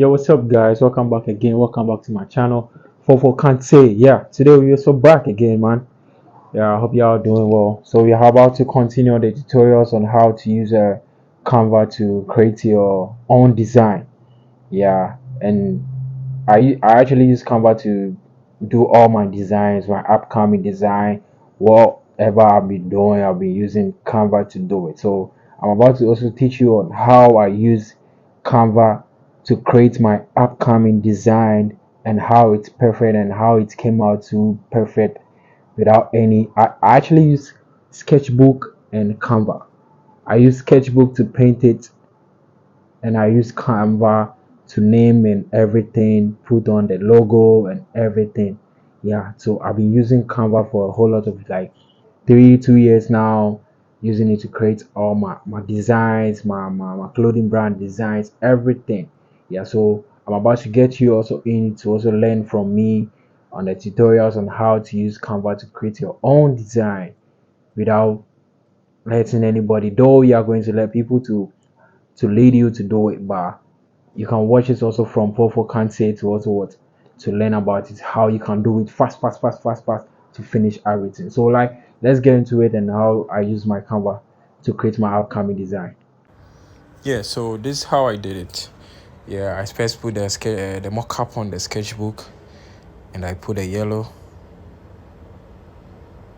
Yo, what's up, guys? Welcome back again. Welcome back to my channel. For can't say, yeah. Today we are so back again, man. Yeah, I hope y'all doing well. So we are about to continue the tutorials on how to use a Canva to create your own design. Yeah, and I actually use Canva to do all my designs, my upcoming design, whatever I'll be doing. I'll be using Canva to do it. So I'm about to also teach you on how I use Canva to create my upcoming design and how it's perfect and how it came out to perfect without any. I actually use Sketchbook and Canva. I use Sketchbook to paint it, and I use Canva to name and everything, put on the logo and everything. Yeah, so I've been using Canva for a whole lot of like 2 years now, using it to create all my designs, my clothing brand designs, everything. Yeah, so I'm about to get you also in to also learn from me on the tutorials on how to use Canva to create your own design without letting anybody, though you are going to let people to lead you to do it, but you can watch it also from Fofo can't say to also what to learn about it, how you can do it fast to finish everything. So like let's get into it and how I use my Canva to create my upcoming design. Yeah, so this is how I did it. Yeah, I first put the mockup on the sketchbook, and I put the yellow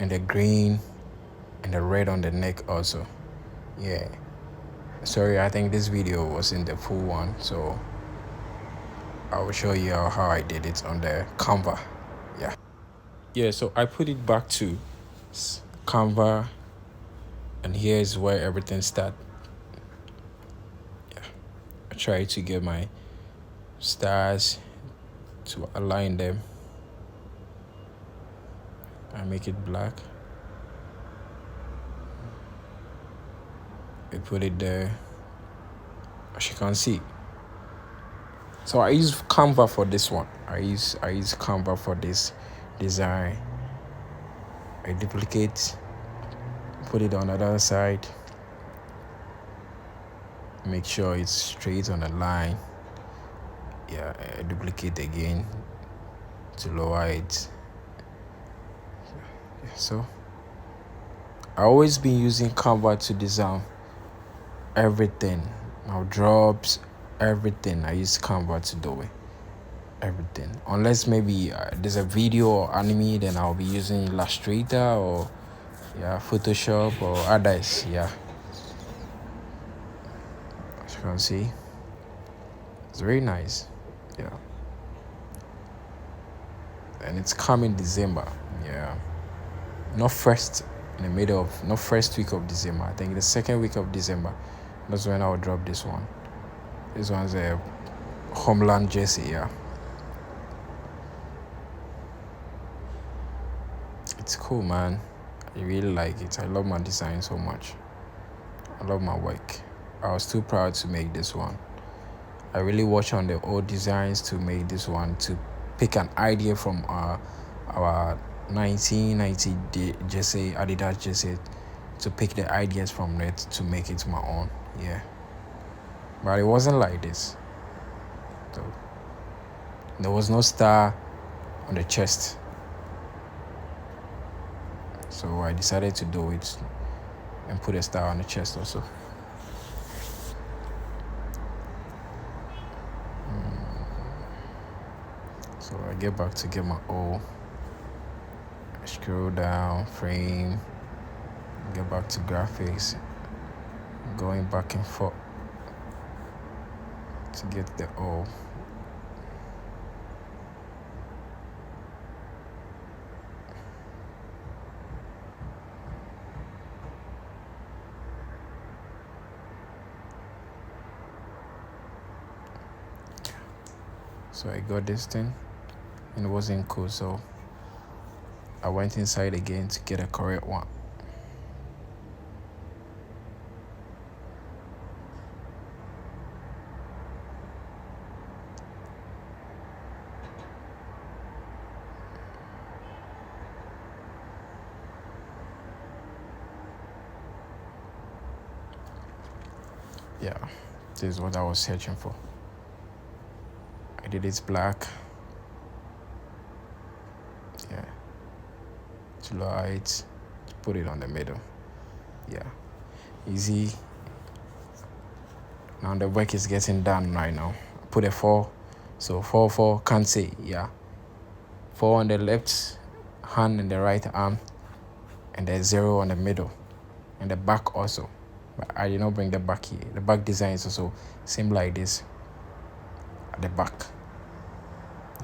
and the green and the red on the neck also. Yeah, sorry, I think this video was in the full one, so I will show you how I did it on the Canva. Yeah, so I put it back to Canva, and here's where everything started. I try to get my stars to align them. I make it black. I put it there, as you can see. So I use Canva for this one. I use Canva for this design. I duplicate, put it on the other side, make sure it's straight on the line. Yeah, I duplicate again to lower it. So I always been using Canva to design everything. My drops, everything. I use Canva to do it. Everything. Unless maybe there's a video or anime, then I'll be using Illustrator or Photoshop or others. Yeah, as you can see, it's very nice. Yeah, and it's coming December. Yeah, not first in the middle of not first week of December. I think the second week of December. That's when I'll drop this one. This one's a Homeland jersey. Yeah, it's cool, man. I really like it. I love my design so much. I love my work. I was too proud to make this one. I really watch on the old designs to make this one, to pick an idea from our 1990 jersey, Adidas jersey, to pick the ideas from it to make it my own. Yeah, but it wasn't like this. So there was no star on the chest, so I decided to do it and put a star on the chest also. So I get back to get my O. I scroll down, frame, get back to graphics, going back and forth to get the O. So I got this thing and it wasn't cool, so I went inside again to get a correct one. Yeah, this is what I was searching for. I did it black. Yeah, to lower it, put it on the middle. Yeah, easy. Now the work is getting done right now. Put a 4, so 4 can't say. Yeah, 4 on the left hand and the right arm, and the 0 on the middle, and the back also. But I did not bring the back here. The back design is also same like this at the back.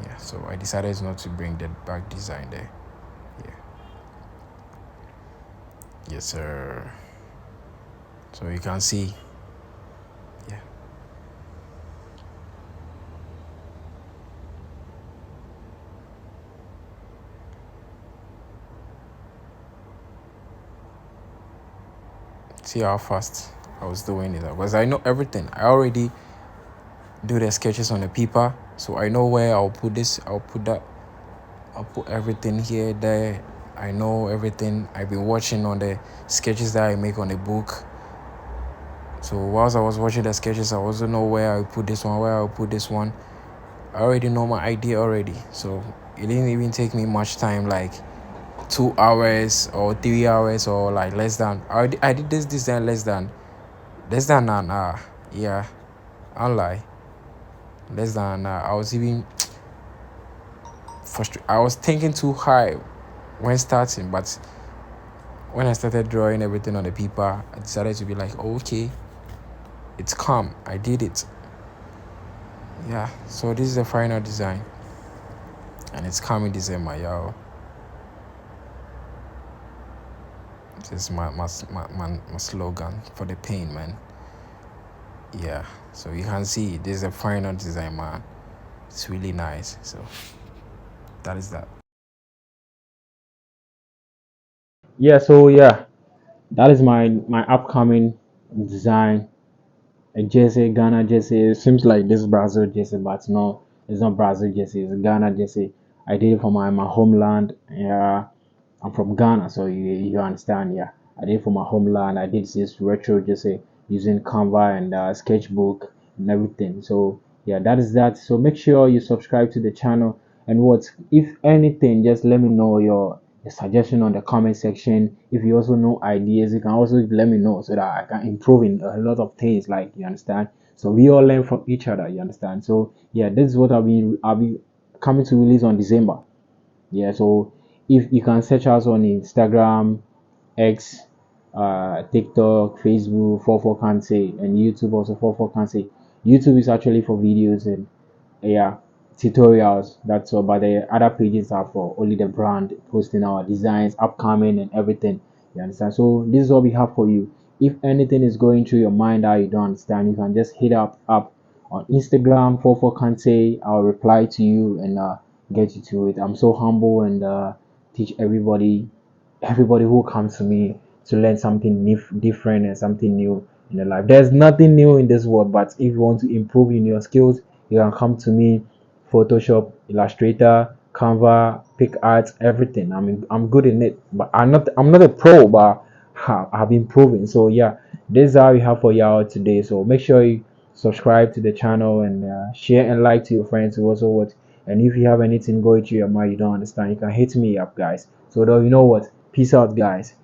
Yeah, so I decided not to bring the back design there. Yeah. Yes, sir. So you can see. Yeah. See how fast I was doing it, because I know everything. I already do the sketches on the paper, so I know where I'll put this, I'll put that, I'll put everything here, there. I know everything. I've been watching on the sketches that I make on the book. So whilst I was watching the sketches, I also know where I put this one, where I'll put this one. I already know my idea already, so it didn't even take me much time, like 2 hours or 3 hours, or like less than. I did this design less than an hour. Yeah, I'll lie. Less than an hour. I was even frustrated. I was thinking too high when starting, but when I started drawing everything on the paper, I decided to be like, oh, okay, it's calm. I did it. Yeah, so this is the final design, and it's coming December, y'all. This is my slogan for the pain, man. Yeah, so you can see this is the final design, man. It's really nice. So that is that. Yeah, so yeah, that is my upcoming design. A jersey, Ghana jersey. It seems like this Brazil jersey, but no, it's not Brazil jersey. It's Ghana jersey. I did it for my homeland. Yeah, I'm from Ghana, so you understand. Yeah, I did it for my homeland. I did this retro jersey using Canva and sketchbook and everything. So yeah, that is that. So make sure you subscribe to the channel, and what if anything, just let me know your suggestion on the comment section. If you also know ideas, you can also let me know so that I can improve in a lot of things, like, you understand. So we all learn from each other, you understand. So yeah, this is what I'll be coming to release on December. Yeah, so if you can search us on Instagram, X, TikTok, Facebook, 44 can say, and YouTube also 44 can say. YouTube is actually for videos and yeah, tutorials. That's all. But the other pages are for only the brand posting our designs, upcoming and everything. You understand? So this is what we have for you. If anything is going through your mind that you don't understand, you can just hit up on Instagram 44 can say. I'll reply to you and get you to it. I'm so humble and teach everybody who comes to me to learn something different and something new in their life. There's nothing new in this world, but if you want to improve in your skills, you can come to me. Photoshop, Illustrator, Canva, pick art, everything. I'm good in it, but I'm not a pro, but I've been improving. So yeah, this is how we have for y'all today. So make sure you subscribe to the channel and share and like to your friends who also watch. And if you have anything going through your mind you don't understand, you can hit me up, guys. So though, you know what? Peace out, guys.